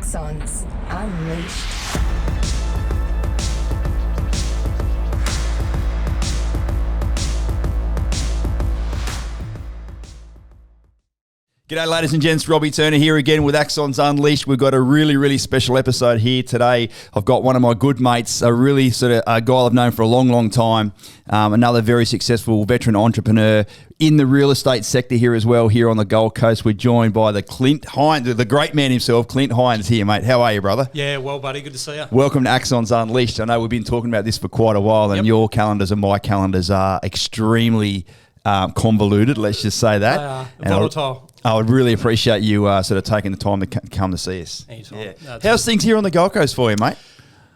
Axons Unleashed. G'day ladies and gents, Robbie Turner here again with Axons Unleashed. We've got a really, really special episode here today. I've got one of my good mates, a really a guy I've known for a long, long time, another very successful veteran entrepreneur in the real estate sector here as well, here on the Gold Coast. We're joined by the Clint Hynes, the great man himself, Clint Hynes here, mate. How are you, brother? Yeah, well, buddy, good to see you. Welcome to Axons Unleashed. I know we've been talking about this for quite a while, and your calendars and my calendars are extremely convoluted, let's just say that. They are volatile. I would really appreciate you sort of taking the time to come to see us. Anytime. Yeah. No, How's things here on the Gold Coast for you, mate?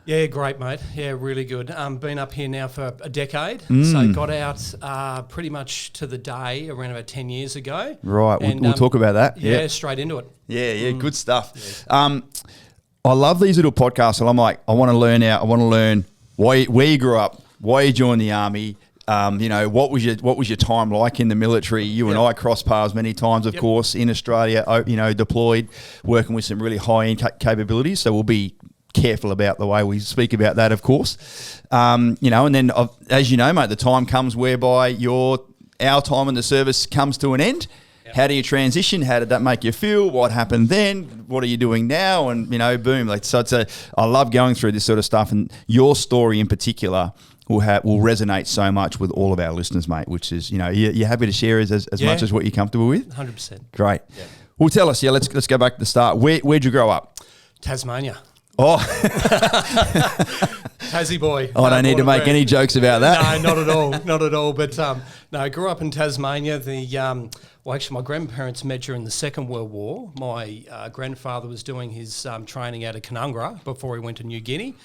Yeah, great, mate. Yeah, really good. Been up here now for a decade. So got out pretty much to the day around about 10 years ago. Right, and, we'll talk about that. Yeah, straight into it. Yeah, good stuff. Yeah. I love these little podcasts, and I'm like, I want to learn where you grew up, why you joined the army. What was your time like in the military? You and I crossed paths many times, of course, in Australia. Deployed, working with some really high-end capabilities. So we'll be careful about the way we speak about that, of course. And then as you know, mate, the time comes whereby our time in the service comes to an end. Yep. How do you transition? How did that make you feel? What happened then? What are you doing now? And boom. I love going through this sort of stuff, and your story in particular will resonate so much with all of our listeners, mate, which is, you're happy to share as much as what you're comfortable with? 100%. Great. Yeah. Well, tell us, let's go back to the start. Where'd you grow up? Tasmania. Oh. Tassie boy. I don't need to make any jokes about that. No, not at all. Not at all. But I grew up in Tasmania. Actually, my grandparents met during the Second World War. My grandfather was doing his training out of Canungra before he went to New Guinea.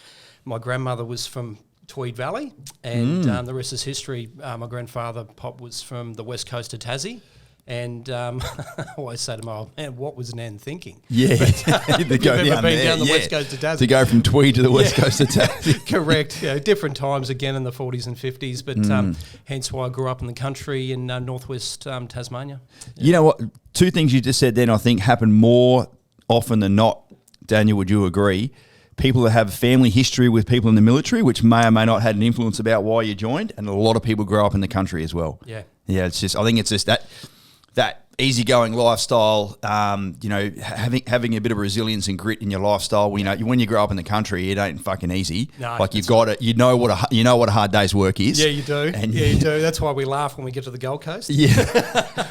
My grandmother was from Tweed Valley, and the rest is history. My grandfather, Pop, was from the west coast of Tassie, and I always say to my old man, what was Nan thinking? Yeah, to go down the west coast of Tassie. To go from Tweed to the west coast of Tassie. Correct. Different times again in the 40s and 50s, but hence why I grew up in the country in northwest Tasmania. Yeah. You know what? Two things you just said then I think happen more often than not. Daniel, would you agree? People that have family history with people in the military, which may or may not had an influence about why you joined, and a lot of people grow up in the country as well. Yeah. Yeah, I think it's just that easygoing lifestyle, having a bit of resilience and grit in your lifestyle. When you grow up in the country, it ain't fucking easy. No, you've got it. You know what a hard day's work is. Yeah, you do. You do. That's why we laugh when we get to the Gold Coast. Yeah,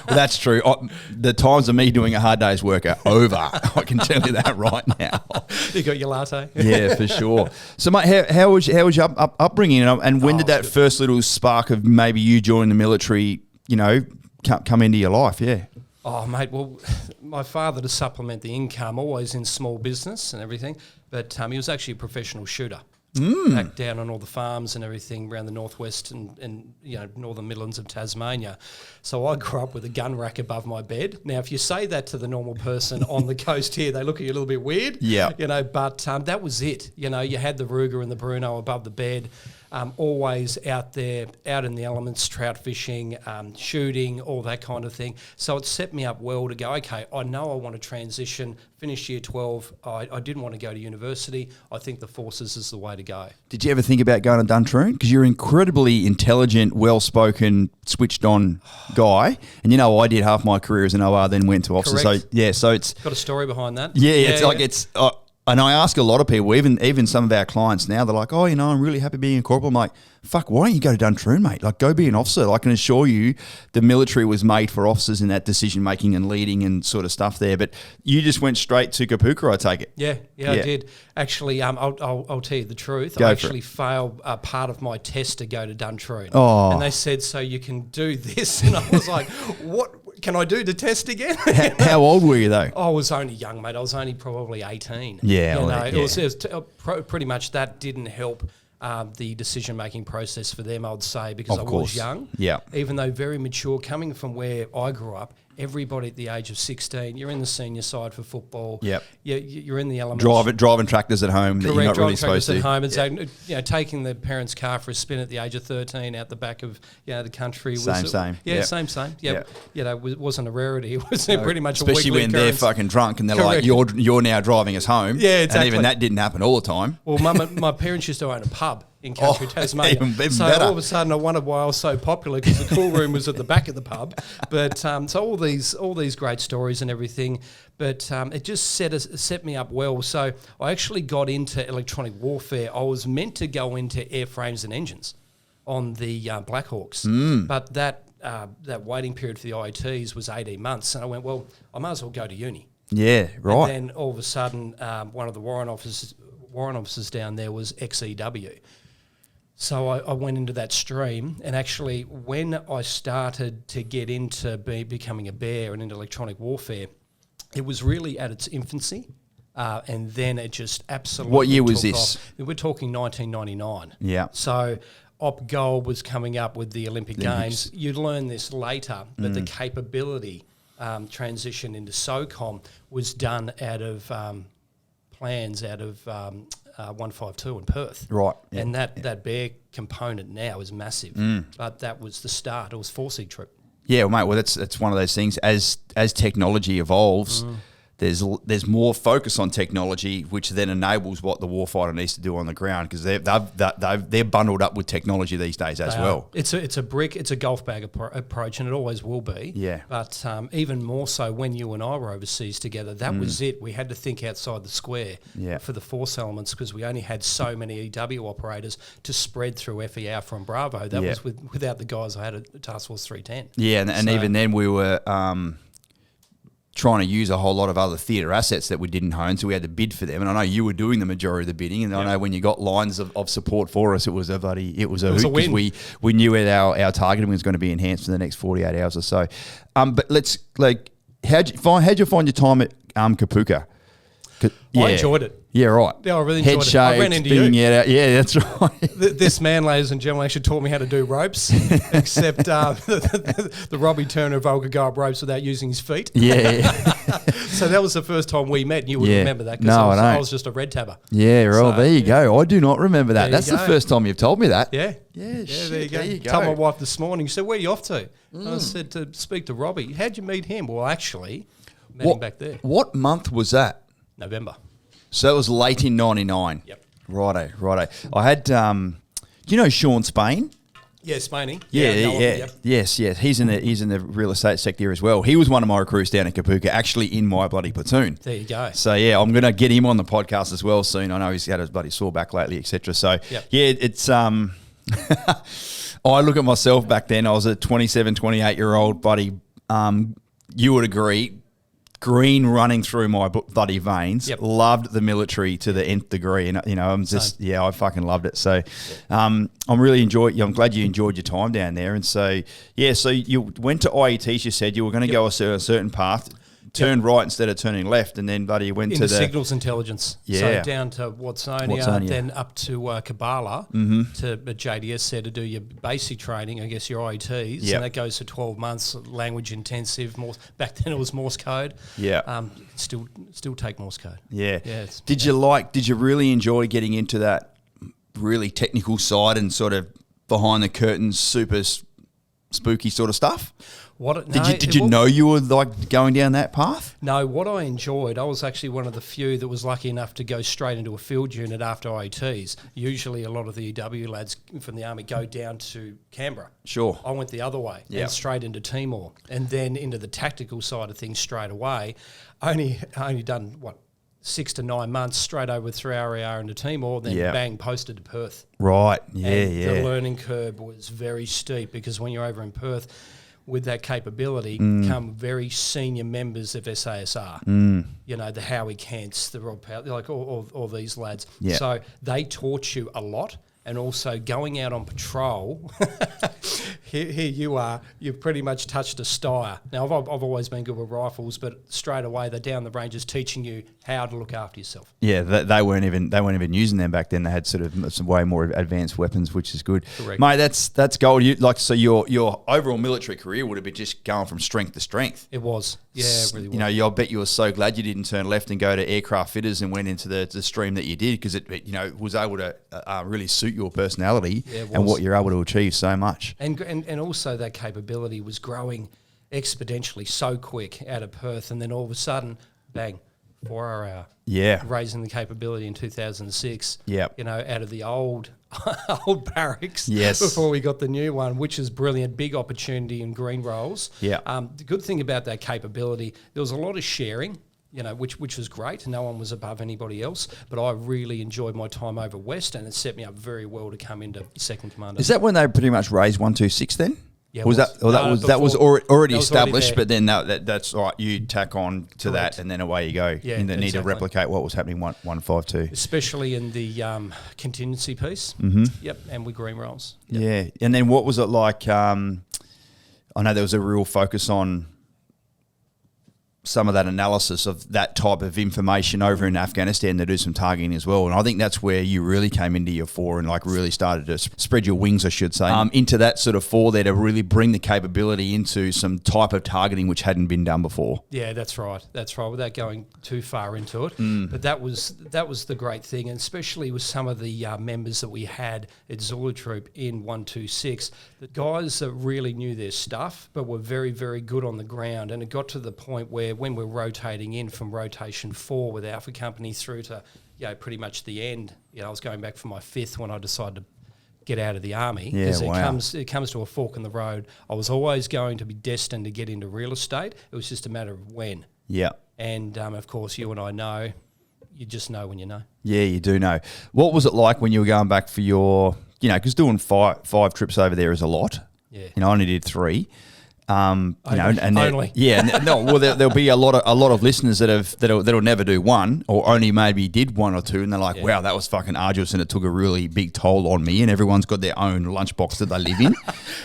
well, that's true. The times of me doing a hard day's work are over. I can tell you that right now. You got your latte. Yeah, for sure. So, mate, how was your upbringing, and when did that first little spark of maybe you joining the military, come into your life? Yeah. Oh, mate, well, my father, to supplement the income, always in small business and everything, but he was actually a professional shooter. Back down on all the farms and everything around the northwest and northern Midlands of Tasmania. So I grew up with a gun rack above my bed. Now, if you say that to the normal person on the coast here, they look at you a little bit weird. Yeah. But that was it. You had the Ruger and the Bruno above the bed. Always out there, out in the elements, trout fishing, shooting, all that kind of thing. So it set me up well to go, okay, I know I want to transition, finish year 12. I didn't want to go to university. I think the forces is the way to go. Did you ever think about going to Duntroon? Because you're an incredibly intelligent, well-spoken, switched-on guy. And I did half my career as an OR, then went to officer. Correct. So, yeah, so it's... Got a story behind that. Yeah. And I ask a lot of people, even some of our clients now, they're like, I'm really happy being a corporal. I'm like, fuck, why don't you go to Duntroon, mate? Like, go be an officer. I can assure you the military was made for officers in that decision-making and leading and sort of stuff there. But you just went straight to Kapooka, I take it. Yeah, I did. Actually, I'll tell you the truth. Go I actually failed part of my test to go to Duntroon. Oh. And they said, so you can do this. And I was like, what? Can I do the test again? How old were you though? I was only young, mate. I was only probably 18. Yeah. It was pretty much that didn't help the decision-making process for them, I would say, because I was young. Yeah. Even though very mature, coming from where I grew up, everybody at the age of 16, you're in the senior side for football. Yep. You're in the elementary. Driving tractors at home that you're not really supposed to. At home and so, taking the parents' car for a spin at the age of 13 out the back of the country. Same. Yeah, Yep. same. Yeah, Yep. It wasn't a rarity. It was pretty much especially a weekly when occurrence. they're fucking drunk and they're Correct. like, you're now driving us home. Yeah, exactly. And even that didn't happen all the time. Well, my parents used to own a pub in country Tasmania. Even so better. all of a sudden I wondered why I was so popular because the cool room was at the back of the pub. But so all these great stories and everything. But it just set me up well. So I actually got into electronic warfare. I was meant to go into airframes and engines on the Black Hawks. But that waiting period for the IETs was 18 months. And I went, well, I might as well go to uni. Yeah, right. And then all of a sudden, one of the warrant officers down there was XEW. So I went into that stream, and actually when I started to get into becoming a bear and into electronic warfare, it was really at its infancy, and then it just absolutely What year was took this? off. We're talking 1999. Yeah. So Op Gold was coming up with the Olympic Games. You'd learn this later, but the capability transition into SOCOM was done out of plans out of 152 in Perth. Right. And that bear component now is massive. But that was the start. It was 4-seat trip. Yeah, well, mate. Well, that's one of those things. As technology evolves, there's more focus on technology, which then enables what the warfighter needs to do on the ground because they're bundled up with technology these days as well. It's a golf bag approach, and it always will be. Yeah. But even more so when you and I were overseas together, that was it. We had to think outside the square for the force elements because we only had so many EW operators to spread through FE Alpha and Bravo. That was without the guys I had at Task Force 310. Yeah, and even then we were trying to use a whole lot of other theatre assets that we didn't own, so we had to bid for them. And I know you were doing the majority of the bidding, and I know when you got lines of support for us, it was a hoot because we knew our targeting was going to be enhanced in the next 48 hours or so. But how'd you find your time at Kapooka? I enjoyed it. Yeah, right. Yeah, I really enjoyed Head it. shaped, I ran into you. Yeah, that's right. This man, ladies and gentlemen, actually taught me how to do ropes, except the Robbie Turner of could go up ropes without using his feet. Yeah. So that was the first time we met, and you would remember that because I was just a red tabber. Yeah, well, there you go. I do not remember that. That's the first time you've told me that. Yeah. Yeah, there you go. Told my wife this morning, she said, where are you off to? And I said, to speak to Robbie. How'd you meet him? Well, actually, met him back there. What month was that? November. So it was late in 99. Yep. Righto. I had, do you know Sean Spain? Yeah, Spainy. Yeah. Yes. He's in the real estate sector as well. He was one of my recruits down in Kapooka, actually in my bloody platoon. There you go. So yeah, I'm going to get him on the podcast as well soon. I know he's had his bloody sore back lately, etc. So it's I look at myself back then. I was a 27, 28-year-old buddy. You would agree. Green running through my bloody veins. Yep. Loved the military to the nth degree, and I'm just I fucking loved it. So, I'm glad you enjoyed your time down there. And so you went to IETs. You said you were going to go a certain path. Turned right instead of turning left, and then buddy went into to the signals intelligence. Yeah. So down to Watsonia, then up to Kabbalah to JDS there to do your basic training, I guess your IETs, and that goes for 12 months, language intensive. Back then it was Morse code. Yeah, still take Morse code. Yeah. Did you really enjoy getting into that really technical side and sort of behind the curtains, super spooky sort of stuff? Did you know you were like going down that path? No, what I enjoyed, I was actually one of the few that was lucky enough to go straight into a field unit after IETs. Usually a lot of the EW lads from the Army go down to Canberra. Sure. I went the other way and straight into Timor and then into the tactical side of things straight away. I only done, 6 to 9 months straight over 3-hour hour into Timor, then bang, posted to Perth. Right, The learning curve was very steep because when you're over in Perth, with that capability come very senior members of SASR. You know, the Howie Kents, the Rob Powell, like all these lads. Yeah. So they taught you a lot, and also going out on patrol. Here you are. You've pretty much touched a stire. Now, I've always been good with rifles, but straight away they're down the range is teaching you how to look after yourself. Yeah, they weren't even using them back then. They had sort of some way more advanced weapons, which is good. Correct. Mate, that's gold. So your overall military career would have been just going from strength to strength. It was. Yeah, it really was. You know, I bet you were so glad you didn't turn left and go to aircraft fitters and went into the stream that you did, because it was able to really suit your personality and what you're able to achieve so much. And also that capability was growing exponentially so quick out of Perth, and then all of a sudden, bang, 4 hour. Yeah. Raising the capability in 2006. Yep. You know, out of the old barracks. Yes. Before we got the new one, which is brilliant. Big opportunity in green rolls. Yeah. The good thing about that capability, there was a lot of sharing, you know, which was great. No one was above anybody else. But I really enjoyed my time over West, and it set me up very well to come into second commander. Is that when they pretty much raised 126 then? Yeah, that was already established, there. but then that's all right. You tack on to Correct. that, and then away you go. Yeah, you need to exactly. replicate what was happening 152. Especially in the contingency piece. Mm-hmm. Yep, and with green rolls. Yep. Yeah, and then what was it like? I know there was a real focus on some of that analysis of that type of information over in Afghanistan to do some targeting as well. And I think that's where you really came into your fore and like really started to spread your wings, I should say, into that sort of fore there to really bring the capability into some type of targeting which hadn't been done before. Yeah, that's right. That's right. Without going too far into it, but that was the great thing, and especially with some of the members that we had at Zulu Troop in 126, the guys that really knew their stuff, but were very, very good on the ground. And it got to the point where when we're rotating in from rotation 4 with Alpha Company through to, you know, pretty much the end. You know, I was going back for my 5th when I decided to get out of the army, because it comes to a fork in the road. I was always going to be destined to get into real estate. It was just a matter of when. Yeah. And of course, you and I know, you just know when you know. Yeah, you do know. What was it like when you were going back for your, you know, because doing five trips over there is a lot. Yeah. You know, I only did 3. You know, and only. Yeah, no. Well, there'll be a lot of listeners that'll never do one, or only maybe did 1 or 2, and they're like, "Wow, that was fucking arduous, and it took a really big toll on me." And everyone's got their own lunchbox that they live in,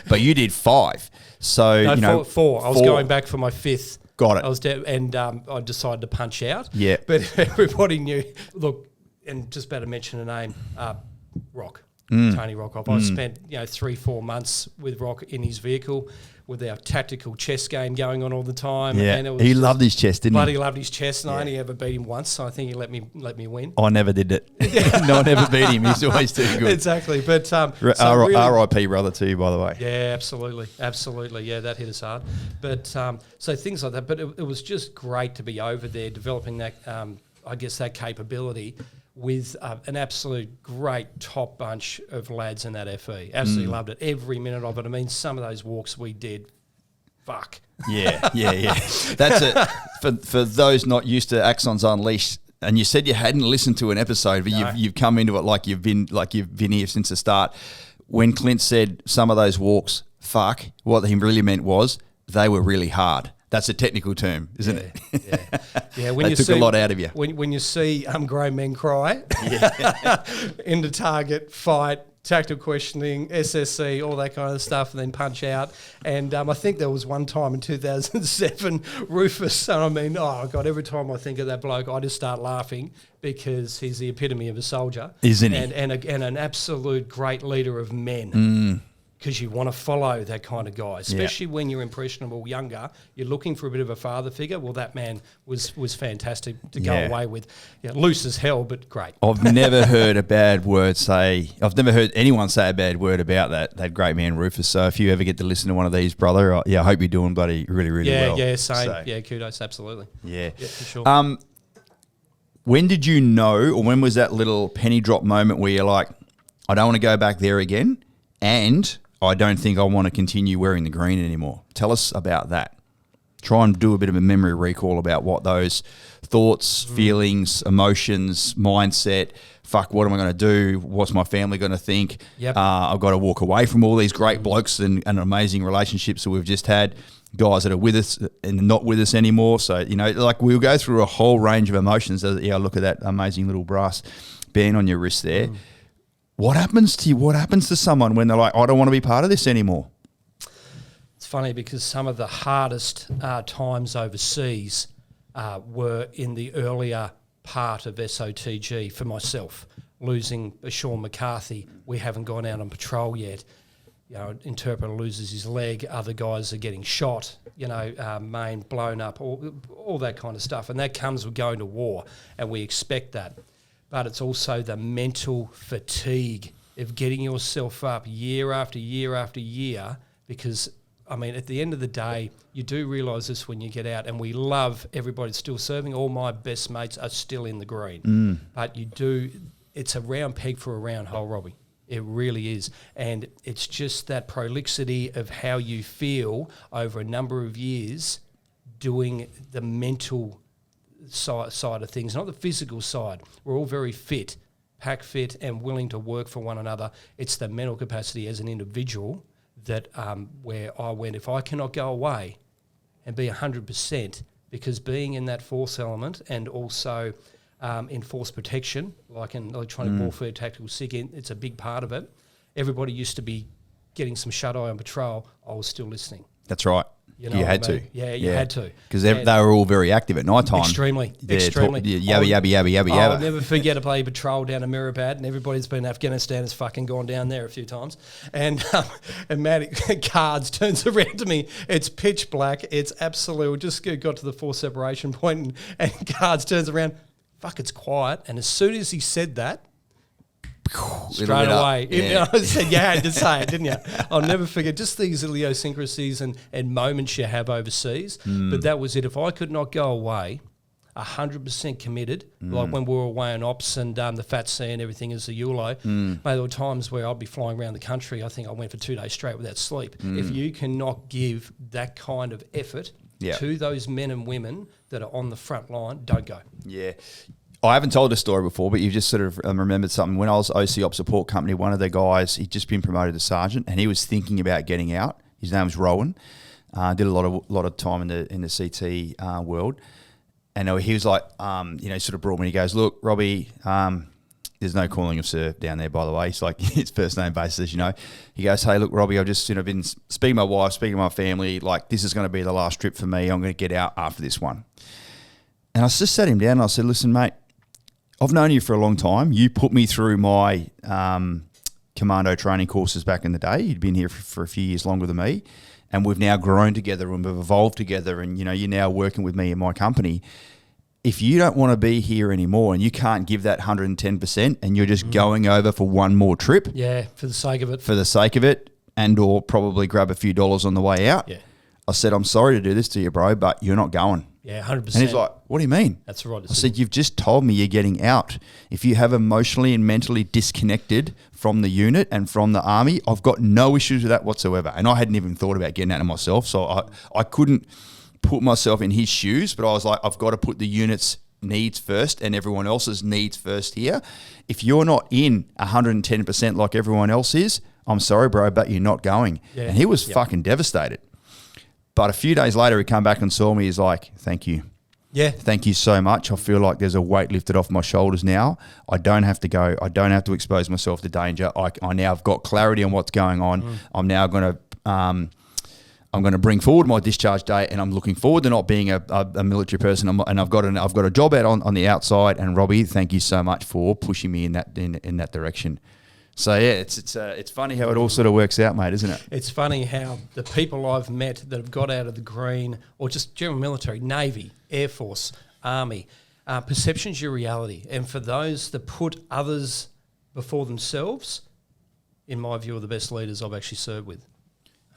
but you did 5, so No, you know, 4. I was going back for my 5th. Got it. I was I decided to punch out. Yeah. But everybody knew. Look, and just about to mention a name, Rock. Tony Rockoff. I spent 3-4 months with Rock in his vehicle with our tactical chess game going on all the time. Yeah, and it was he loved his chess, didn't he? Bloody loved his chess, and I only ever beat him once, so I think he let me win. I never did it. No one ever beat him. He's always too good. Exactly, but R.I.P. brother to you, by the way. Yeah, absolutely. Yeah, that hit us hard. But so things like that. But it was just great to be over there developing that, I guess, that capability with an absolute great top bunch of lads in that FE. Absolutely loved it. Every minute of it. I mean, some of those walks we did, fuck. Yeah. That's it. For those not used to Axons Unleashed, and you said you hadn't listened to an episode, but you've come into it like you've been here since the start. When Clint said some of those walks, fuck, what he really meant was they were really hard. That's a technical term, isn't it? Yeah. When took a lot out of you. When you see grown men cry, into target, fight, tactical questioning, SSC, all that kind of stuff, and then punch out. And I think there was one time in 2007, Rufus, and I mean, oh God, every time I think of that bloke, I just start laughing because he's the epitome of a soldier. Isn't he? And an absolute great leader of men. Because you want to follow that kind of guy, especially when you're impressionable, younger. You're looking for a bit of a father figure. Well, that man was fantastic to go away with. Loose as hell, but great. I've never heard I've never heard anyone say a bad word about that great man Rufus. So if you ever get to listen to one of these, brother, I hope you're doing bloody really, really well. Yeah, same. So, yeah, kudos, absolutely. Yeah, for sure. When did you know, or when was that little penny drop moment where you're like, I don't want to go back there again, and I don't think I want to continue wearing the green anymore? Tell us about that. Try and do a bit of a memory recall about what those thoughts, feelings, emotions, mindset, fuck, what am I going to do? What's my family going to think? Yep. I've got to walk away from all these great blokes and amazing relationships that we've just had, guys that are with us and not with us anymore. So, like we'll go through a whole range of emotions. Look at that amazing little brass band on your wrist there. What happens to you? What happens to someone when they're like, I don't want to be part of this anymore? It's funny because some of the hardest times overseas were in the earlier part of SOTG for myself. Losing Sean McCarthy, we haven't gone out on patrol yet. You know, interpreter loses his leg, other guys are getting shot, main blown up, all that kind of stuff. And that comes with going to war, and we expect that. But it's also the mental fatigue of getting yourself up year after year after year, because, I mean, at the end of the day, you do realise this when you get out, and we love everybody still serving. All my best mates are still in the green. But it's a round peg for a round hole, Robbie. It really is. And it's just that prolixity of how you feel over a number of years doing the mental side of things, not the physical side. We're all very fit, pack fit, and willing to work for one another. It's the mental capacity as an individual that where I went, if I cannot go away and be 100%, because being in that force element and also in force protection, like in electronic warfare, tactical SIG, it's a big part of it. Everybody used to be getting some shut-eye on patrol. I was still listening. That's right. You know you what had I mean? to. Yeah, you had to. Because they were all very active at night time. Extremely. Yabba. I'll never forget a play patrol down in Mirabad, and everybody's been in Afghanistan has fucking gone down there a few times. And Matt Cards turns around to me. It's pitch black. It's absolute. We just got to the force separation point, and Cards turns around. Fuck, it's quiet. And as soon as he said that, straight away, I said, you had to say it, didn't you? I'll never forget just these idiosyncrasies and moments you have overseas. But that was it. If I could not go away 100% committed, like when we were away on ops and the Fat Sea and everything as the ULO, mate, there were times where I'd be flying around the country. I think I went for 2 days straight without sleep. If you cannot give that kind of effort to those men and women that are on the front line, don't go. Yeah. I haven't told this story before, but you've just sort of remembered something. When I was OC Op Support Company, one of the guys, he'd just been promoted to sergeant, and he was thinking about getting out. His name was Rowan. Did a lot of time in the CT world, and he was like, sort of brought me. He goes, "Look, Robbie, there's no calling of sir down there, by the way." It's like his first name basis, He goes, "Hey, look, Robbie, I've just been speaking to my wife, speaking to my family. Like, this is going to be the last trip for me. I'm going to get out after this one." And I just sat him down and I said, "Listen, mate, I've known you for a long time. You put me through my commando training courses back in the day. You'd been here for a few years longer than me. And we've now grown together and we've evolved together. And, you're now working with me in my company. If you don't want to be here anymore and you can't give that 110% and you're just going over for one more trip. Yeah, for the sake of it. For the sake of it, and or probably grab a few dollars on the way out. Yeah. I said, I'm sorry to do this to you, bro, but you're not going." Yeah, 100%. And he's like, "What do you mean?" That's right. I said, "You've just told me you're getting out. If you have emotionally and mentally disconnected from the unit and from the army, I've got no issues with that whatsoever." And I hadn't even thought about getting out of myself, so I couldn't put myself in his shoes, but I was like, I've got to put the unit's needs first and everyone else's needs first here. If you're not in 110% like everyone else is, I'm sorry, bro, but you're not going. Yeah. And he was fucking devastated. But a few days later, he came back and saw me. He's like, "Thank you. Yeah. Thank you so much. I feel like there's a weight lifted off my shoulders now. I don't have to go. I don't have to expose myself to danger. I now have got clarity on what's going on. I'm now going to I'm going to bring forward my discharge date, and I'm looking forward to not being a military person. And I've got a job out on the outside. And Robbie, thank you so much for pushing me in that direction." So yeah, it's funny how it all sort of works out, mate, isn't it? It's funny how the people I've met that have got out of the green, or just general military, Navy, Air Force, Army, perception's your reality. And for those that put others before themselves, in my view, are the best leaders I've actually served with.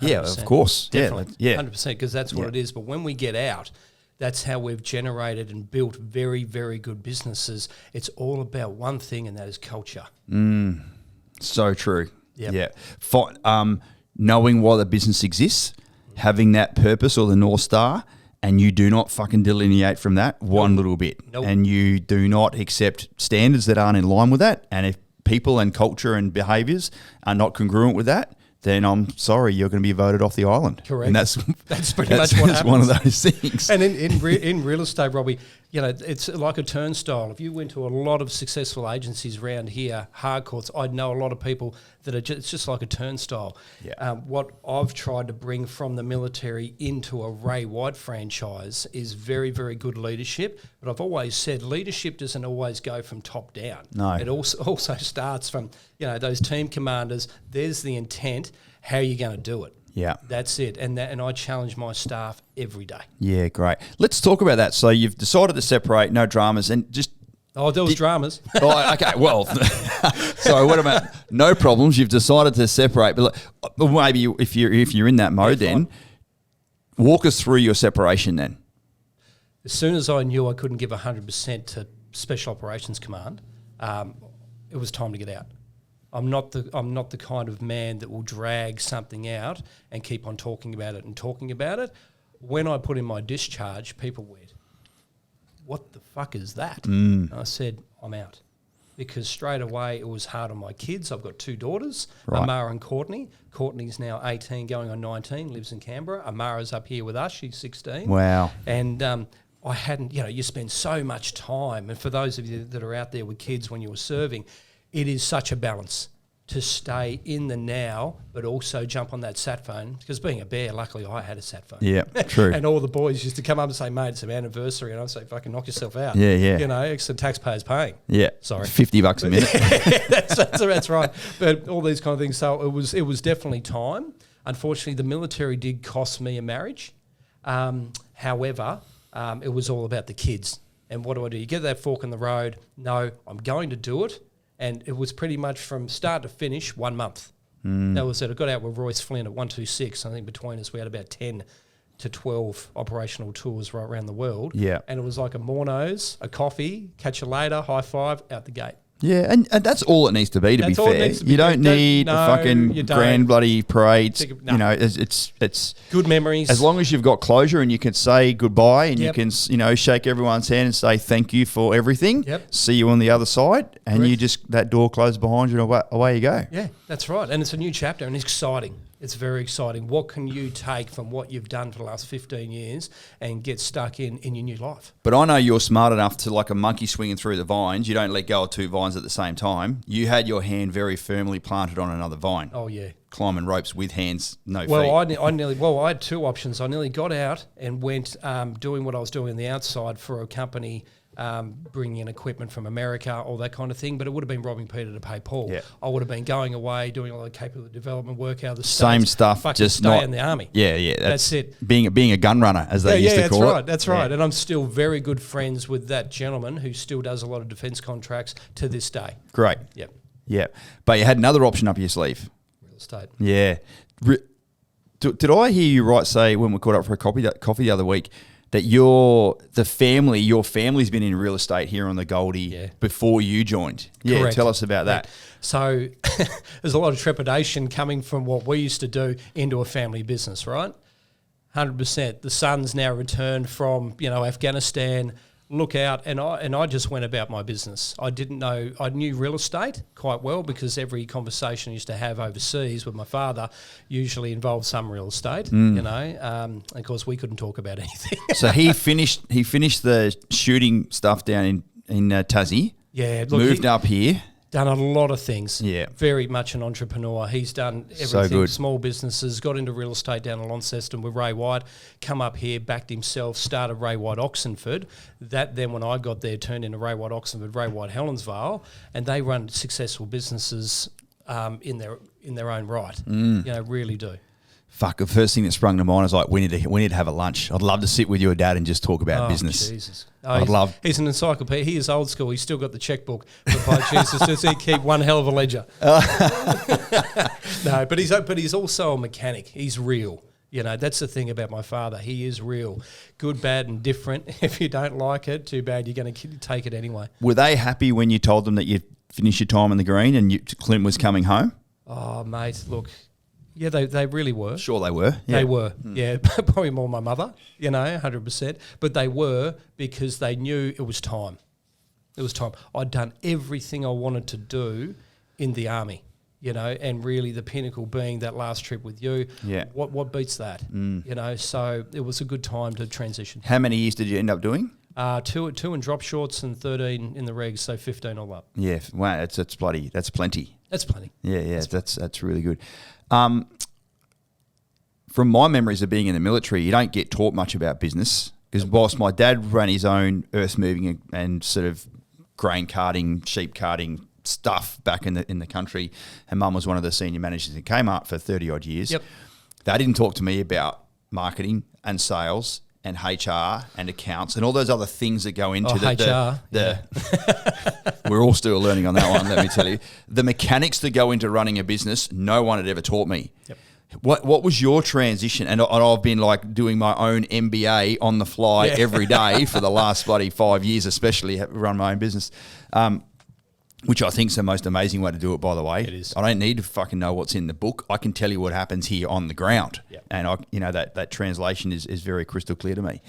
100%. Yeah, of course. Definitely. Yeah. 100%, because that's what it is. But when we get out, that's how we've generated and built very, very good businesses. It's all about one thing, and that is culture. So true. Yep. Yeah. Knowing why the business exists, having that purpose or the North Star, and you do not fucking delineate from that one little bit. Nope. And you do not accept standards that aren't in line with that. And if people and culture and behaviours are not congruent with that, then I'm sorry, you're going to be voted off the island. Correct. And that's pretty much what happens. one of those things. And in real estate, Robbie, you know, it's like a turnstile. If you went to a lot of successful agencies around here, hardcourts, I'd know a lot of people that are it's just like a turnstile. Yeah. What I've tried to bring from the military into a Ray White franchise is very, very good leadership. But I've always said leadership doesn't always go from top down. No. It also starts from, you know, those team commanders. There's the intent. How are you going to do it? Yeah. That's it. And I challenge my staff every day. Yeah, great. Let's talk about that. So you've decided to separate, no dramas, and just... Oh, there was dramas. Oh, okay, well, so what about no problems? You've decided to separate, but maybe if you're in that mode, then walk us through your separation. Then, as soon as I knew I couldn't give 100% to Special Operations Command, it was time to get out. I'm not the kind of man that will drag something out and keep on talking about it and talking about it. When I put in my discharge, people went, "What the fuck is that?" And I said, "I'm out." Because straight away it was hard on my kids. I've got 2 daughters, Right. Amara and Courtney. Courtney's now 18 going on 19, lives in Canberra. Amara's up here with us, she's 16. wow, And I hadn't, you know, you spend so much time. And for those of you that are out there with kids when you were serving, it is such a balance to stay in the now, but also jump on that sat phone. Because being a bear, luckily I had a sat phone. yeah, true, And all the boys used to come up and say, "Mate, it's an anniversary." And I'd say, "Fucking knock yourself out." Yeah, yeah. You know, it's the taxpayers paying. yeah, Sorry. $50 a minute. that's right. But all these kind of things. So it was definitely time. Unfortunately, the military did cost me a marriage. However, it was all about the kids. And what do? You get that fork in the road. No, I'm going to do it. And it was pretty much from start to finish 1 month. That was it. I got out with Royce Flynn at 126. I think between us we had about 10 to 12 operational tours right around the world. Yeah. And it was like a mornos, a coffee, catch you later, high five, out the gate. Yeah, and that's all it needs to be. To That's be all it fair, needs to be. you don't Don't- need no, a fucking you don't. grand bloody parade. No. You know, it's Good memories. as long as you've got closure and you can say goodbye and you Yep. can, you know, shake everyone's hand and say thank you for everything. Yep. See you on the other side, and you Correct. just that door closes behind you and away you go. Yeah, that's right. And it's a new chapter and it's exciting. It's very exciting. What can you take from what you've done for the last 15 years and get stuck in your new life? But I know you're smart enough to, like a monkey swinging through the vines, you don't let go of 2 vines at the same time. You had your hand very firmly planted on another vine. Oh, yeah. Climbing ropes with hands, no feet. Well, I had 2 options. I nearly got out and went doing what I was doing on the outside for a company, bringing in equipment from America, all that kind of thing. But it would have been robbing Peter to pay Paul. Yeah. I would have been going away, doing all the capability development work out of the Same States, stuff, fucking just stay not in the army. Yeah, That's it. Being a gun runner, as they used to call it. That's right. And I'm still very good friends with that gentleman who still does a lot of defence contracts to this day. Great. Yep. Yeah, but you had another option up your sleeve. Real estate. Yeah. Did I hear you right say when we caught up for a coffee the other week that your family's been in real estate here on the Goldie before you joined? Yeah, Correct. tell us about that. So there's a lot of trepidation coming from what we used to do into a family business, right? 100%. The son's now returned from, Afghanistan. Look out, and I just went about my business. I didn't know. I knew real estate quite well because every conversation I used to have overseas with my father usually involved some real estate. Of course, we couldn't talk about anything. So he finished the shooting stuff down in Tassie. Yeah, look, moved up here. Done a lot of things. Yeah. Very much an entrepreneur. He's done everything. So good. Small businesses, got into real estate down in Launceston with Ray White, come up here, backed himself, started Ray White Oxenford. That then when I got there turned into Ray White Oxenford, Ray White Helensvale, and they run successful businesses in their own right. Really do. Fuck, the first thing that sprung to mind is like, we need to have a lunch. I'd love to sit with your dad and just talk about business. Jesus. He's an encyclopedia. He is old school. He's still got the checkbook for Pi Jesus. Does he keep one hell of a ledger? No, but he's also a mechanic. He's real. That's the thing about my father. He is real. Good, bad, and different. If you don't like it, too bad. You're going to take it anyway. Were they happy when you told them that you'd finished your time in the green and Clint was coming home? Oh, mate, look. Yeah, they really were. Sure they were. Yeah. They were. Yeah, probably more my mother, 100%. But they were because they knew it was time. It was time. I'd done everything I wanted to do in the army, and really the pinnacle being that last trip with you. Yeah. What beats that? So it was a good time to transition. How many years did you end up doing? Two in drop shorts and 13 in the regs, so 15 all up. Yeah, wow, that's plenty. That's plenty. Yeah, that's really good. From my memories of being in the military, you don't get taught much about business because whilst my dad ran his own earth moving and sort of grain carting, sheep carting stuff back in the country, and Mum was one of the senior managers at Kmart for 30 odd years. Yep. They didn't talk to me about marketing and sales and HR and accounts and all those other things that go into we're all still learning on that one, let me tell you. The mechanics that go into running a business, no one had ever taught me. Yep. What was your transition? And I've been like doing my own MBA on the fly every day for the last bloody 5 years, especially run my own business, which I think is the most amazing way to do it, by the way. It is. I don't need to fucking know what's in the book. I can tell you what happens here on the ground. Yep. And that translation is very crystal clear to me.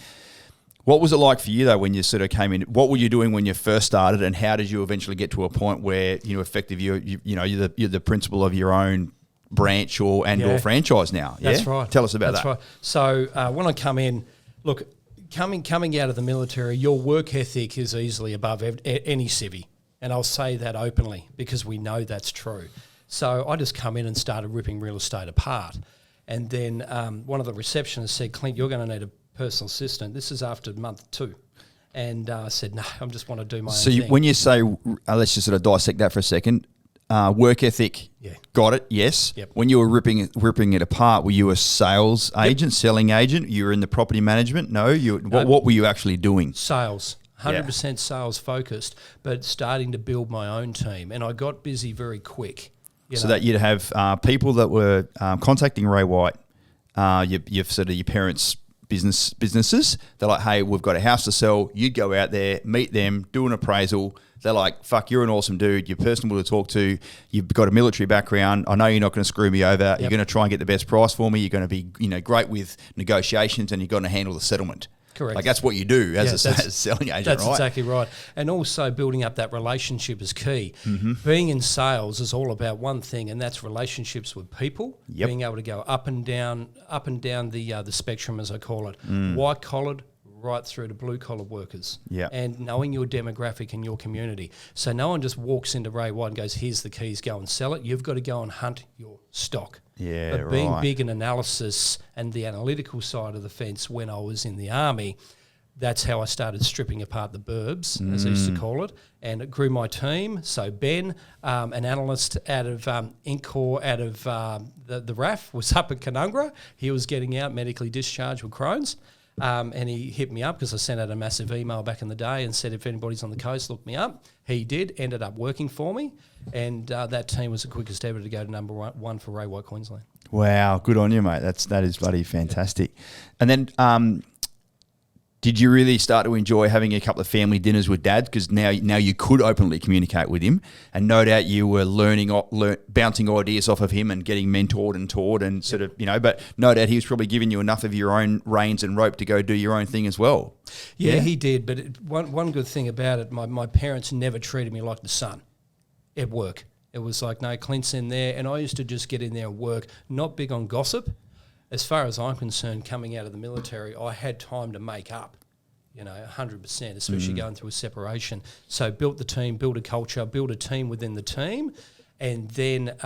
What was it like for you though when you sort of came in? What were you doing when you first started, and how did you eventually get to a point where you're the principal of your own branch or franchise now? That's right. Tell us about that. That's right. So when I come in, look, coming out of the military, your work ethic is easily above any civvy, and I'll say that openly because we know that's true. So I just come in and started ripping real estate apart, and then one of the receptionists said, "Clint, you're going to need a personal assistant." This is after month 2. And I said, "No, I just want to do my own thing." When you say, let's just sort of dissect that for a second. Work ethic, got it, yes. Yep. When you were ripping it apart, were you a sales agent, selling agent? You were in the property management? No? What were you actually doing? Sales. 100% sales focused, but starting to build my own team. And I got busy very quick. So that you'd have people that were contacting Ray White, your parents' businesses. They're like, "Hey, we've got a house to sell." You'd go out there, meet them, do an appraisal. They're like, "Fuck, you're an awesome dude. You're personable to talk to. You've got a military background. I know you're not going to screw me over. Yep. You're going to try and get the best price for me. You're going to be, great with negotiations, and you're going to handle the settlement." Correct. Like that's what you do as a selling agent, that's right? exactly right. And also building up that relationship is key. Mm-hmm. Being in sales is all about one thing, and that's relationships with people. Yep. Being able to go up and down the spectrum, as I call it, white collared right through to blue collar workers. Yep. And knowing your demographic and your community. So no one just walks into Ray White and goes, "Here's the keys, go and sell it." You've got to go and hunt your stock. Yeah, but being big in analysis and the analytical side of the fence when I was in the army, that's how I started stripping apart the burbs, as I used to call it, and it grew my team. So Ben, an analyst out of Incor, out of the RAF, was up at Canungra. He was getting out medically discharged with Crohn's, and he hit me up because I sent out a massive email back in the day and said, if anybody's on the coast, look me up. He did, ended up working for me, and that team was the quickest ever to go to number one for Ray White Queensland. Wow, good on you, mate. That is bloody fantastic. And then, did you really start to enjoy having a couple of family dinners with Dad? Because now you could openly communicate with him, and no doubt you were bouncing ideas off of him and getting mentored and taught and sort of, But no doubt he was probably giving you enough of your own reins and rope to go do your own thing as well. Yeah, he did. But one good thing about it, my parents never treated me like the son at work. It was like, no, Clint's in there, and I used to just get in there and work. Not big on gossip. As far as I'm concerned, coming out of the military, I had time to make up, 100%, especially going through a separation. So built the team, built a culture, built a team within the team, and then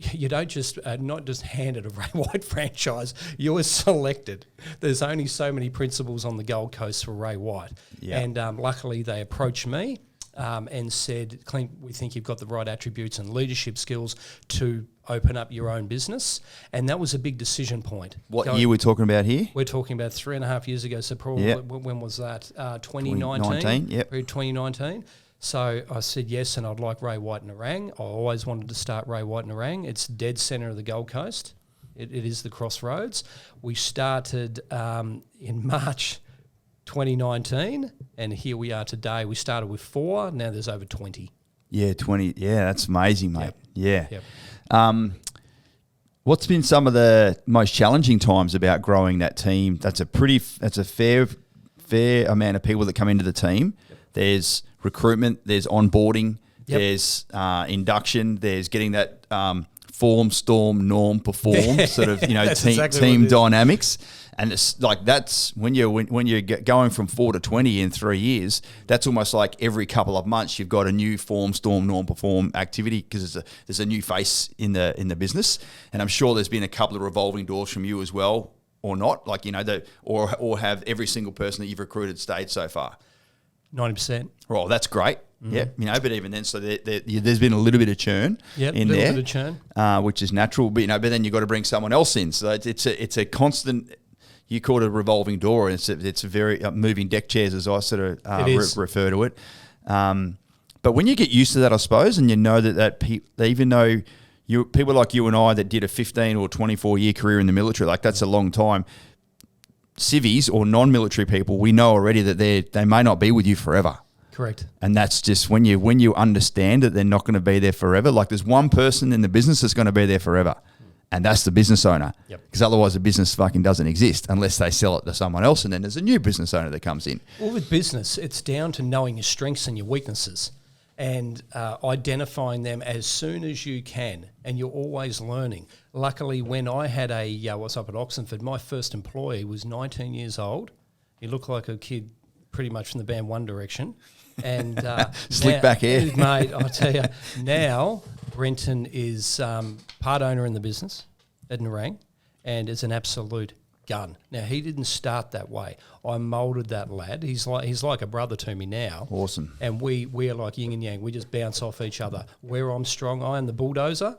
you don't just not just handed a Ray White franchise, you were selected. There's only so many principals on the Gold Coast for Ray White. Yeah. And luckily they approached me and said, "Clint, we think you've got the right attributes and leadership skills to open up your own business." And that was a big decision point. What year we're talking about here? We're talking about 3.5 years ago. So probably, when was that? 2019? Yep. 2019. So I said yes, and I'd like Ray White Nerang. I always wanted to start Ray White Nerang. It's dead centre of the Gold Coast. It is the crossroads. We started in March 2019, and here we are today. We started with 4, now there's over 20. Yeah, 20. Yeah, that's amazing, mate. Yep. Yeah. Yep. What's been some of the most challenging times about growing that team? That's a fair amount of people that come into the team. Yep. There's recruitment, there's onboarding, there's induction, there's getting that form, storm, norm, perform sort of, team dynamics. And it's like that's when you're going from 4 to 20 in 3 years. That's almost like every couple of months you've got a new form, storm, norm, perform activity because there's a new face in the business. And I'm sure there's been a couple of revolving doors from you as well, or not, like or have every single person that you've recruited stayed so far. 90%. Well, that's great. Yeah, but even then, so there's been a little bit of churn in there. Bit of churn. Which is natural. But then you've got to bring someone else in. So it's a constant. You call it a revolving door, and it's a very moving deck chairs, as I sort of refer to it. But when you get used to that, I suppose, and you know that even though people like you and I that did a 15 or 24 year career in the military, like that's a long time. Civvies or non-military people, we know already that they may not be with you forever. Correct. And that's just when you understand that they're not going to be there forever. Like there's one person in the business that's going to be there forever, and that's the business owner. Because otherwise the business fucking doesn't exist unless they sell it to someone else, and then there's a new business owner that comes in. Well, with business, it's down to knowing your strengths and your weaknesses and identifying them as soon as you can, and you're always learning. Luckily, when I had was up at Oxenford, my first employee was 19 years old. He looked like a kid pretty much from the band One Direction. And slick back hair. Mate, I'll tell you, now Brenton is part owner in the business at Nerang and is an absolute gun. Now, he didn't start that way. I moulded that lad. He's like a brother to me now. Awesome. And we are like yin and yang. We just bounce off each other. Where I'm strong, I am the bulldozer,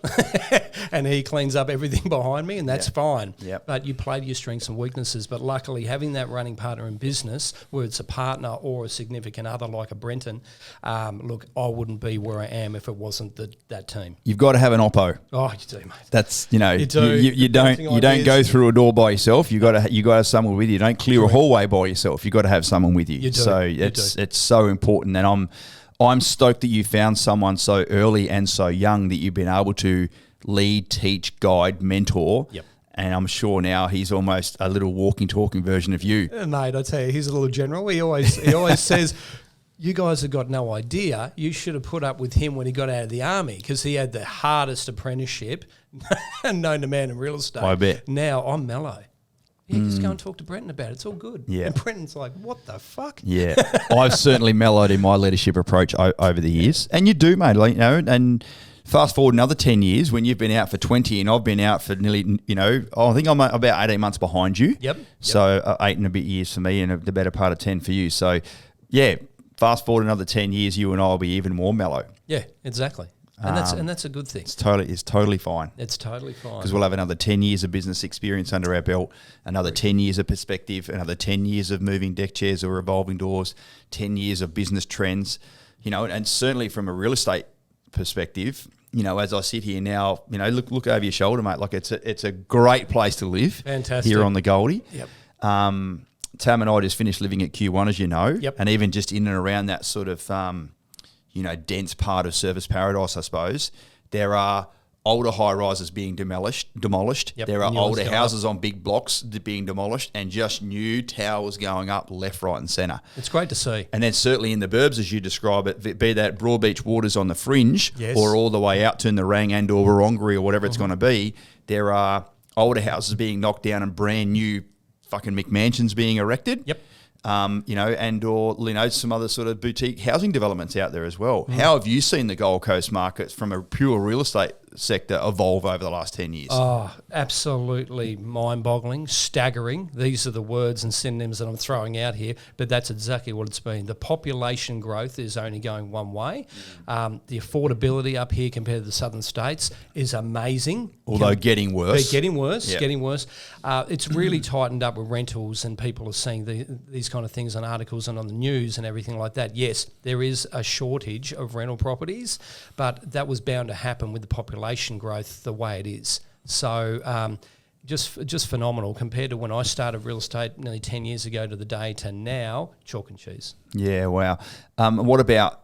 and he cleans up everything behind me, and that's fine. Yep. But you play to your strengths and weaknesses. But luckily, having that running partner in business, whether it's a partner or a significant other like a Brenton, look, I wouldn't be where I am if it wasn't that team. You've got to have an oppo. Oh, you do, mate. That's You do. you don't go through a door by yourself. You got to have someone with you. You don't clear a hallway by yourself. You got to have someone with you. You do. So it's so important, and I'm stoked that you found someone so early and so young that you've been able to lead, teach, guide, mentor. Yep. And I'm sure now he's almost a little walking, talking version of you. Mate, I tell you, he's a little general. He always says, you guys have got no idea. You should have put up with him when he got out of the army because he had the hardest apprenticeship known to man in real estate. I bet. Now I'm mellow. Yeah, just go and talk to Brenton about it. It's all good. Yeah. And Brenton's like, what the fuck? Yeah. I've certainly mellowed in my leadership approach over the years. And you do, mate. Like, and fast forward another 10 years when you've been out for 20 and I've been out for nearly, I think I'm about 18 months behind you. Yep. So 8 and a bit years for me and the better part of 10 for you. So, yeah, fast forward another 10 years, you and I will be even more mellow. Yeah, exactly. And that's a good thing. It's totally fine. It's totally fine. Because we'll have another 10 years of business experience under our belt, another 10 years of perspective, another 10 years of moving deck chairs or revolving doors, 10 years of business trends, and certainly from a real estate perspective, as I sit here now, look over your shoulder, mate. Like it's a great place to live. Fantastic. Here on the Goldie. Yep. Tam and I just finished living at Q1, as you know. Yep. And even just in and around that sort of dense part of Service Paradise, I suppose, there are older high-rises being demolished. Yep. There are New ones older going houses on big blocks being demolished and just new towers going up left, right and centre. It's great to see. And then certainly in the burbs, as you describe it, be that Broadbeach Waters on the fringe Yes. or all the way out to Nerang and or Wurrungary or whatever it's going to be, there are older houses being knocked down and brand new fucking McMansions being erected. Yep. And or some other sort of boutique housing developments out there as well. How have you seen the Gold Coast market from a pure real estate sector evolve over the last 10 years? Oh, absolutely mind-boggling, staggering. These are the words and synonyms that I'm throwing out here, but that's exactly what it's been. The population growth is only going one way. The affordability up here compared to the southern states is amazing. Although getting worse. Getting worse, Yep. getting worse. It's really tightened up with rentals, and people are seeing these kind of things on articles and on the news and everything like that. Yes, there is a shortage of rental properties, but that was bound to happen with the population growth the way it is. So just phenomenal compared to when I started real estate nearly 10 years ago to the day to now, chalk and cheese. Yeah, wow. What about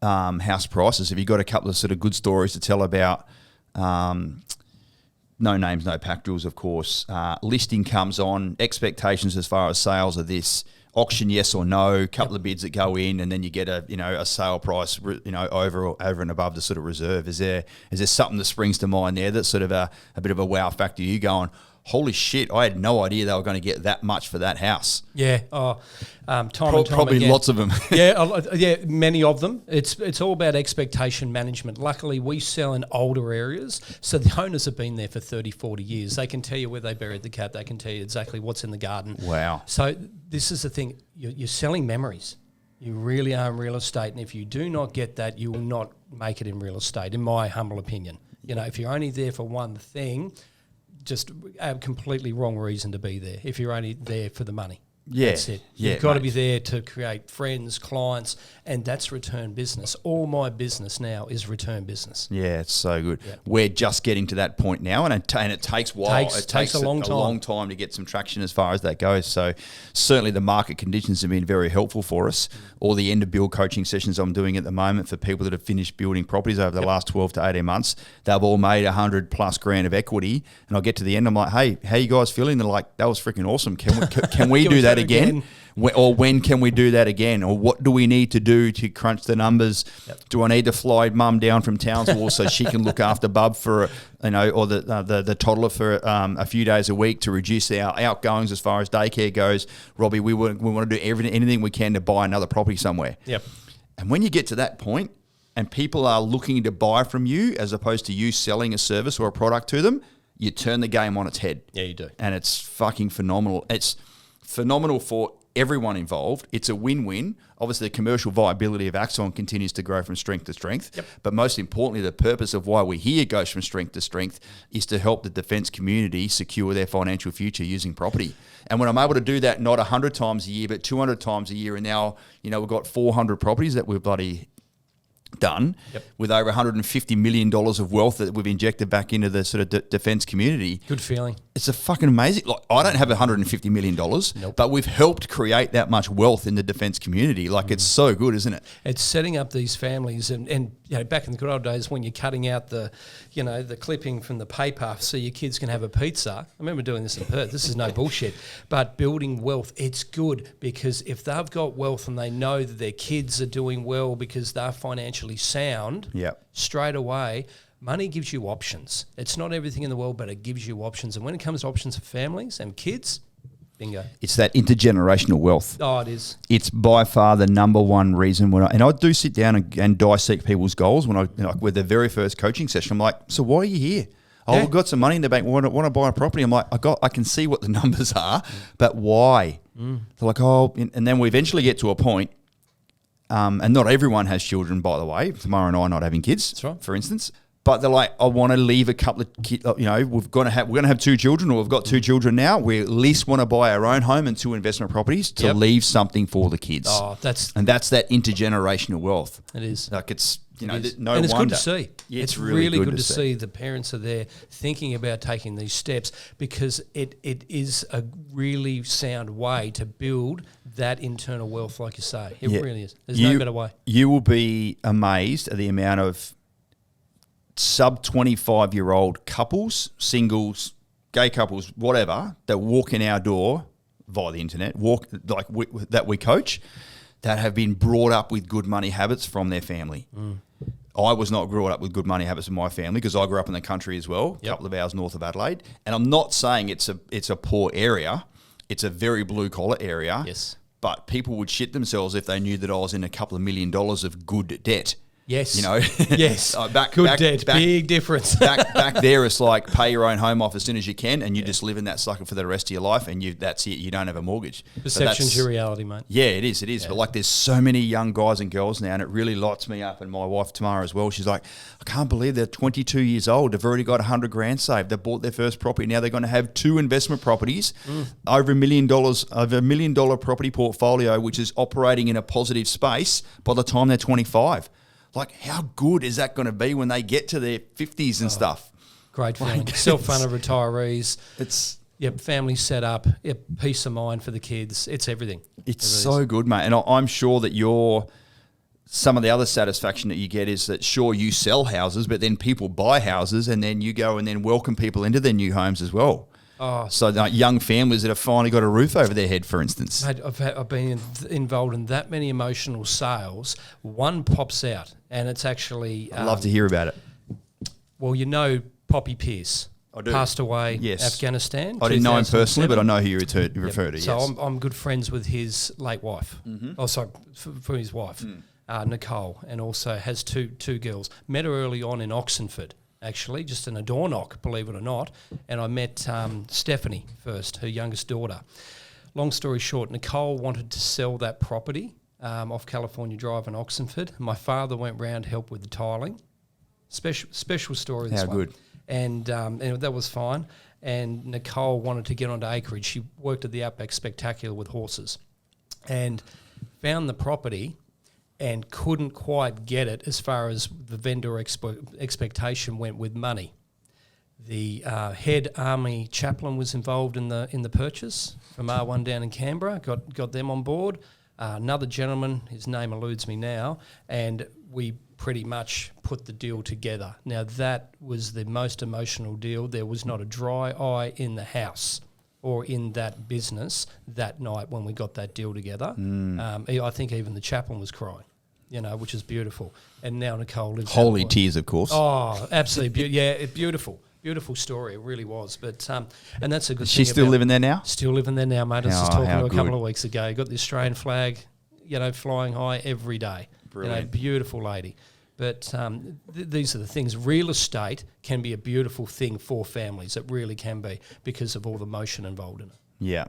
house prices? Have you got a couple of sort of good stories to tell about no names, no pack rules, of course. Listing comes on, expectations as far as sales are this, auction yes or no, couple of bids that go in, and then you get a sale price over and above the sort of reserve. Is there something that springs to mind there that's sort of a bit of a wow factor? You going, holy shit, I had no idea they were going to get that much for that house. Yeah. Time and time Probably again. lots of them. Yeah, many of them. It's all about expectation management. Luckily, we sell in older areas, so the owners have been there for 30, 40 years. They can tell you where they buried the cat. They can tell you exactly what's in the garden. Wow. So this is the thing. You're selling memories. You really are in real estate, and if you do not get that, you will not make it in real estate, in my humble opinion. You know, if you're only there for one thing, just a completely wrong reason to be there. If you're only there for the money. Yeah, That's it. yeah, You've got to mate. be there to create friends, clients, and that's return business. All my business now is return business. Yeah, it's so good. Yeah. We're just getting to that point now, and it takes a while. It takes a long time to get some traction as far as that goes. So certainly the market conditions have been very helpful for us. All the end of build coaching sessions I'm doing at the moment for people that have finished building properties over the last 12 to 18 months, they've all made 100 plus grand of equity. And I'll get to the end, I'm like, hey, how you guys feeling? They're like, that was freaking awesome. Can we do that again? Or when can we do that again? Or what do we need to do to crunch the numbers? Yep. Do I need to fly mum down from Townsville so she can look after Bub for, or the toddler for a few days a week to reduce our outgoings as far as daycare goes? Robbie, we want to do anything we can to buy another property somewhere. Yep. And when you get to that point and people are looking to buy from you as opposed to you selling a service or a product to them, you turn the game on its head. Yeah, you do. And it's fucking phenomenal. It's phenomenal for everyone involved. It's a win-win. Obviously, the commercial viability of Axon continues to grow from strength to strength. Yep. But most importantly, the purpose of why we're here goes from strength to strength is to help the defence community secure their financial future using property. And when I'm able to do that not 100 times a year, but 200 times a year, and now, we've got 400 properties that we've bloody done with over $150 million of wealth that we've injected back into the sort of defence community. Good feeling. It's a fucking amazing. Like, I don't have $150 million, but we've helped create that much wealth in the defence community. Like, it's so good, isn't it? It's setting up these families, and back in the good old days when you're cutting out the clipping from the paper so your kids can have a pizza. I remember doing this in Perth. This is no bullshit. But building wealth, it's good because if they've got wealth and they know that their kids are doing well because they're financially sound, straight away, money gives you options. It's not everything in the world, but it gives you options. And when it comes to options for families and kids, bingo. It's that intergenerational wealth. Oh, it is. It's by far the number one reason I do sit down and dissect people's goals when with the very first coaching session. I'm like, so why are you here? Oh, we've got some money in the bank. Want to buy a property? I'm like, I can see what the numbers are, but why? They're like, and then we eventually get to a point. And not everyone has children, by the way. Tamara and I are not having kids, that's right, for instance. But they're like, I want to leave a couple of kids. We're going to have 2 children, or we've got 2 children now. We at least want to buy our own home and 2 investment properties to leave something for the kids. Oh, that's that intergenerational wealth. It is. Like it's no and it's wonder. good to see. Yeah, it's really good to see the parents are there thinking about taking these steps because it is a really sound way to build that internal wealth, like you say. It really is. There's no better way. You will be amazed at the amount of sub 25-year-old couples, singles, gay couples, whatever, that walk in our door via the internet, that we coach, that have been brought up with good money habits from their family. I was not brought up with good money habits in my family because I grew up in the country as well, a couple of hours north of Adelaide. And I'm not saying it's a poor area. It's a very blue-collar area. Yes. But people would shit themselves if they knew that I was in a couple of $1 million of good debt. Yes. Yes. Big difference. back there, it's like pay your own home off as soon as you can, and you just live in that sucker for the rest of your life, and that's it. You don't have a mortgage. Perception's your reality, mate. Yeah, it is. Yeah. But like, there's so many young guys and girls now, and it really lights me up. And my wife Tamara as well. She's like, I can't believe they're 22 years old. They've already got 100 grand saved. They bought their first property. Now they're going to have 2 investment properties, over $1 million, over $1 million property portfolio, which is operating in a positive space by the time they're 25. Like, how good is that going to be when they get to their 50s and stuff? Great feeling. Self-funded retirees. It's family set up. Peace of mind for the kids. It's everything. It's so good, mate. And I'm sure that some of the other satisfaction that you get is that, sure, you sell houses, but then people buy houses, and then you go and then welcome people into their new homes as well. Oh, so like young families that have finally got a roof over their head, for instance. Mate, I've been involved in that many emotional sales. One pops out, and it's actually... I'd love to hear about it. Well, Poppy Pierce. I do. Passed away. Yes. Afghanistan. I didn't know him 2007. personally, but I know who you refer to. So Yes. I'm good friends with his late wife. Oh, sorry, for his wife, Nicole, and also has two girls. Met her early on in Oxenford, actually, just in a door knock, believe it or not. And I met Stephanie first, her youngest daughter. Long story short, Nicole wanted to sell that property off California Drive in Oxenford. My father went round, helped with the tiling. Special story. This How one. good. And that was fine. And Nicole wanted to get onto acreage. She worked at the Outback Spectacular with horses, and found the property, and couldn't quite get it as far as the vendor expectation went with money. The head army chaplain was involved in the purchase from R1 down in Canberra. Got them on board. Another gentleman, his name eludes me now, and we pretty much put the deal together. Now, that was the most emotional deal. There was not a dry eye in the house or in that business that night when we got that deal together. I think even the chaplain was crying, which is beautiful. And now Nicole lives... Holy tears, of course. Oh, absolutely. Beautiful. Beautiful story, it really was. But and that's a good thing. She's still living there now? Still living there now, mate. I was just Oh, talking to her a couple good. of weeks ago. Got the Australian flag, flying high every day. Brilliant. Beautiful lady. But these are the things. Real estate can be a beautiful thing for families. It really can be, because of all the emotion involved in it. Yeah.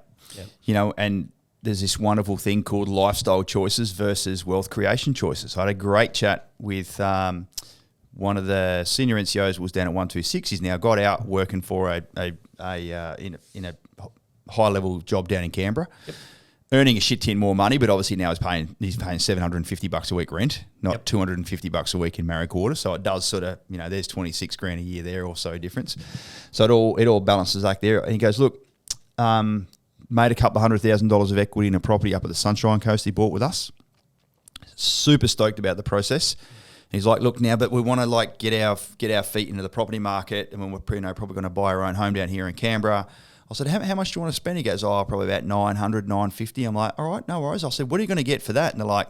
Yeah. And there's this wonderful thing called lifestyle choices versus wealth creation choices. I had a great chat with one of the senior NCOs was down at 126. He's now got out working for in a high level job down in Canberra. Yep. Earning a shit tin more money, but obviously now he's paying $750 a week rent, not $250 a week in Maricotta. So it does sort of, there's 26 grand a year there or so difference. So it all balances like there. And he goes, look, made a couple of $100,000 of equity in a property up at the Sunshine Coast he bought with us. Super stoked about the process. He's like, look now, but we want to get our feet into the property market, and when we're probably going to buy our own home down here in Canberra. I said, how much do you want to spend? He goes, probably about $900, $950. I'm like, all right, no worries. I said, what are you going to get for that? And they're like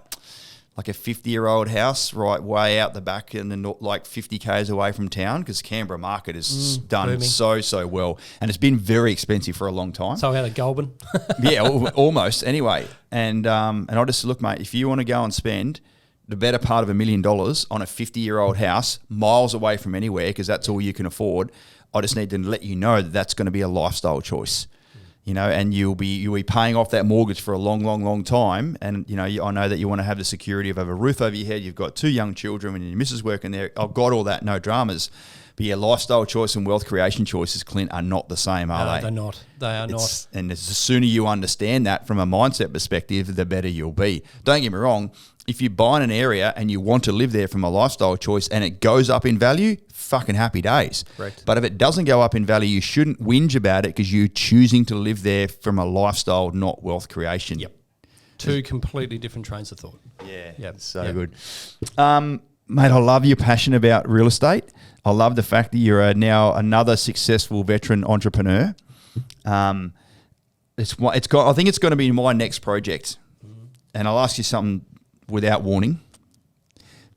a 50-year-old house right way out the back and then like 50 Ks away from town, because Canberra market is done booming. so well. And it's been very expensive for a long time. So out of Goulburn? Yeah, almost anyway. And I just said, look, mate, if you want to go and spend the better part of $1 million on a 50-year-old house miles away from anywhere, because that's all you can afford, I just need to let you know that that's going to be a lifestyle choice, and you'll be paying off that mortgage for a long time. And, I know that you want to have the security of a roof over your head. You've got 2 young children and your missus working there. I've got all that, no dramas. But yeah, lifestyle choice and wealth creation choices, Clint, are not the same, are they? No, they're not. They are not. And the sooner you understand that from a mindset perspective, the better you'll be. Don't get me wrong. If you buy in an area and you want to live there from a lifestyle choice and it goes up in value, fucking happy days. Correct. But if it doesn't go up in value, you shouldn't whinge about it, because you're choosing to live there from a lifestyle, not wealth creation. Yep. 2 completely different trains of thought. Yeah. Yep. So good. Mate, I love your passion about real estate. I love the fact that you're now another successful veteran entrepreneur. I think it's going to be my next project. And I'll ask you something without warning,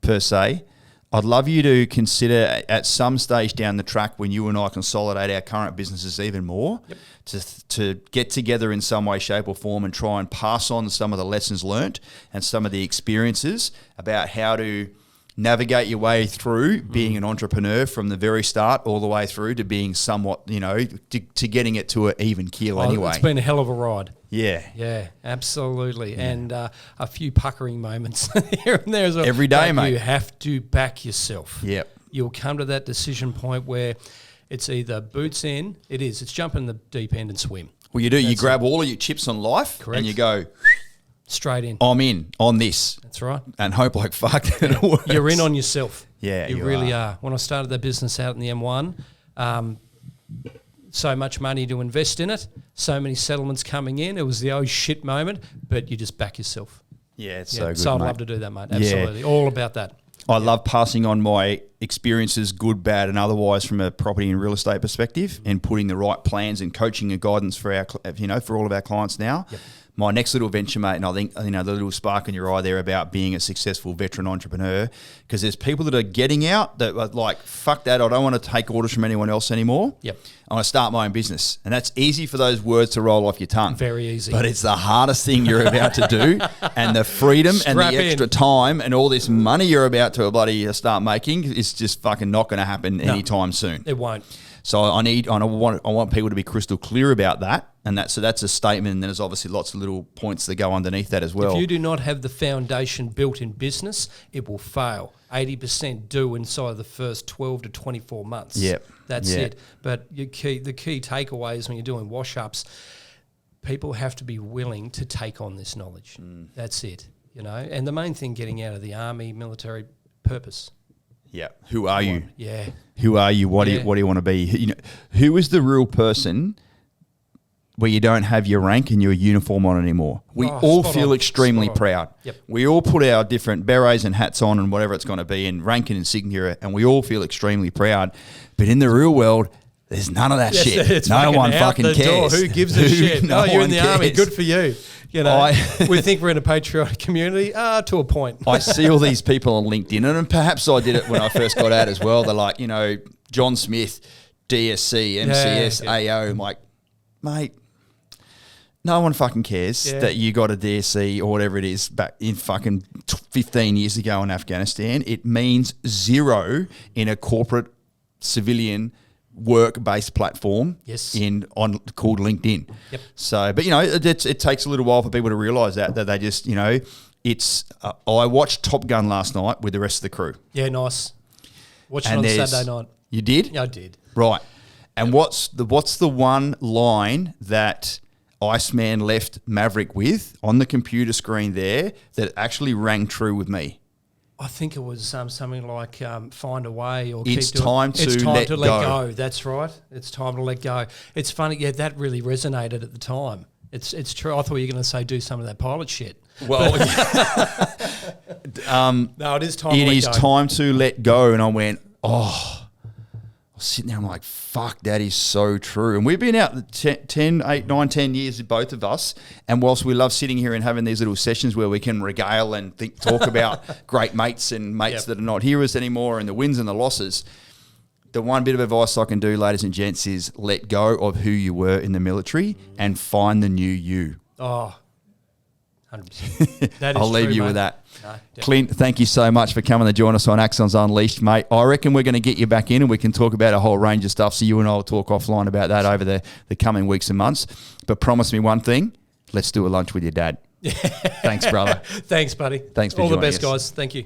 per se. I'd love you to consider at some stage down the track, when you and I consolidate our current businesses even more, to get together in some way, shape or form and try and pass on some of the lessons learnt and some of the experiences about how to navigate your way through being an entrepreneur from the very start all the way through to being somewhat, to getting it to an even keel anyway. It's been a hell of a ride. Yeah. Yeah, absolutely. Yeah. And a few puckering moments here and there as well. Every day, but mate. You have to back yourself. Yep. You'll come to that decision point where it's either boots in, it's jump in the deep end and swim. Well, you do. You grab all of your chips on life. Correct. And you go, straight in. I'm in on this. That's right. And hope like fuck that it works. You're in on yourself. Yeah, you really are. When I started that business out in the M1, so much money to invest in it, so many settlements coming in. It was the oh shit moment, but you just back yourself. Yeah, it's so good, So I'd mate. love to do that, mate. Absolutely. All about that. I love passing on my experiences, good, bad, and otherwise, from a property and real estate perspective, and putting the right plans and coaching and guidance for our, for all of our clients now. Yep. my next little venture, mate, and I think, the little spark in your eye there about being a successful veteran entrepreneur, because there's people that are getting out that are like, fuck that, I don't want to take orders from anyone else anymore. Yep. I want to start my own business. And that's easy for those words to roll off your tongue. Very easy. But it's the hardest thing you're about to do. And the freedom and the extra time and all this money you're about to bloody start making is just fucking not going to happen anytime soon. It won't. So I want people to be crystal clear about that. And that's a statement. And then there's obviously lots of little points that go underneath that as well. If you do not have the foundation built in business, it will fail. 80% do inside the first 12 to 24 months. Yep. That's it. But the key takeaways when you're doing wash-ups, people have to be willing to take on this knowledge. That's it. And the main thing getting out of the army, military, purpose. Yeah. Who are you? Yeah. Who are you? What do you want to be? Who is the real person where you don't have your rank and your uniform on anymore? We all feel extremely proud. Yep. We all put our different berets and hats on and whatever it's going to be and rank and insignia, and we all feel extremely proud. But in the real world, there's none of that shit. No one fucking cares. Door. Who gives a shit? No, you're in the cares. army. Good for you. We think we're in a patriotic community to a point. I see all these people on LinkedIn, and perhaps I did it when I first got out as well. They're like, John Smith, DSC, MCS, AO. I'm like, mate, no one fucking cares that you got a DSC or whatever it is back in fucking 15 years ago in Afghanistan. It means zero in a corporate civilian work-based platform called LinkedIn. Yep. So, but it takes a little while for people to realise that they just it's. I watched Top Gun last night with the rest of the crew. Yeah, nice. Watched it on Saturday night. You did? Yeah, I did. Right. And what's the one line that Iceman left Maverick with on the computer screen there that actually rang true with me? I think it was something like find a way or it's keep time doing, to it's time let to go. let go. That's right. It's time to let go. It's funny. Yeah, that really resonated at the time. It's true. I thought you were going to say do some of that pilot shit. Well, no, it is time. It is time to let go. And I went, I was sitting there, I'm like, fuck, that is so true. And we've been out 10 years, both of us. And whilst we love sitting here and having these little sessions where we can regale and talk about great mates and mates that are not heroes anymore and the wins and the losses, the one bit of advice I can do, ladies and gents, is let go of who you were in the military and find the new you. Oh, 100%. That is I'll leave true, you mate. with that. No, Clint, thank you so much for coming to join us on Axons Unleashed, mate. I reckon we're going to get you back in and we can talk about a whole range of stuff. So you and I will talk offline about that over the coming weeks and months. But promise me one thing, let's do a lunch with your dad. Thanks, brother. Thanks, buddy. Thanks for all the joining best, us. guys. Thank you.